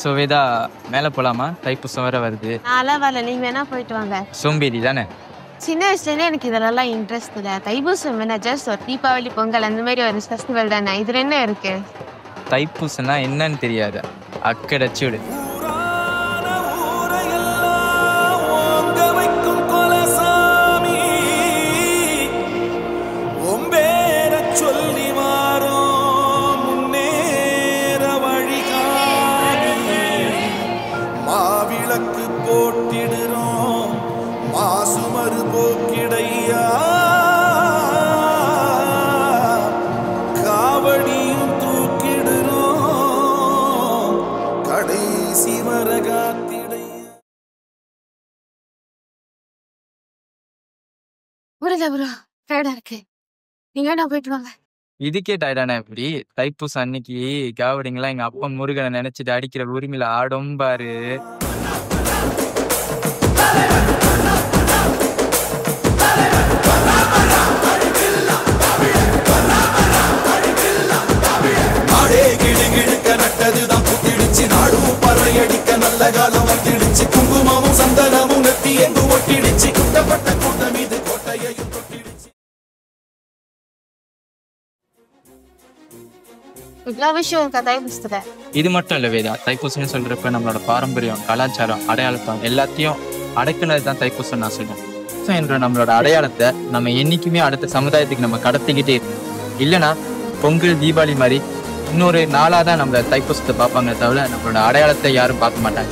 So Veda மேலே போகலாமா? தைப்பூசம் வேற வருது. நான்லாம் வரல, நீங்க வேணா போயிட்டு வாங்க. சோம்பேறி தானே? சின்ன வயசுலேருந்தே எனக்கு இதெல்லாம் இன்ட்ரெஸ்ட் இல்லை. தைப்பூசம் வேணா ஜஸ்ட் ஒரு தீபாவளி பொங்கல் அந்த மாதிரி ஒரு ஃபெஸ்டிவல் தானே, இதுல என்ன இருக்கு? தைப்பூசம்னா என்னன்னு தெரியாது, அக்கடச்சு விடு. போட்டிடுறோம் மாசுமறு போக்கிடையா காவடியும் தூக்கிடுறோம் கடைசி மரகாத்திடையா. புரியல ப்ரோ, டயர்டா இருக்கு, நீங்க வேணா போயிட்டு வாங்க. இதுக்கே டயர்டானா எப்படி? தைப்பூசம் அன்னைக்கு காவடிங்கெல்லாம் எங்க அப்பா முருகனை நினைச்சிட்டு அடிக்கிற உரிமையில ஆடும் பாரு. நட்டதுதான் புத்திடுச்சு, நாடும் பறையடிக்க நல்ல காலம் வந்துடுச்சு, குங்குமமும் சந்தனமும் நெத்தி எங்கு ஒட்டிடுச்சு, குட்டப்பட்ட கூட்டம் மீது கோட்டையையும் தொட்டிடுச்சு. இவ்வளோ விஷயம் இருக்கா தைப்பூசத்துல? இது மட்டும் இல்லை வேதா, தைப்பூசம்னு சொல்றப்ப நம்மளோட பாரம்பரியம், கலாச்சாரம், அடையாளம் எல்லாத்தையும் அடக்குனது தான் தைப்பூசம் நான் சொல்லுவேன். ஸோ என்ற நம்மளோட அடையாளத்தை நம்ம என்னைக்குமே அடுத்த சமுதாயத்துக்கு நம்ம கடத்திக்கிட்டே இருக்கோம். இல்லைன்னா பொங்கல் தீபாவளி மாதிரி இன்னொரு நாளாக தான் நம்மள தைப்பூசத்தை பார்ப்பாங்க தவிர நம்மளோட அடையாளத்தை யாரும் பார்க்க மாட்டாங்க.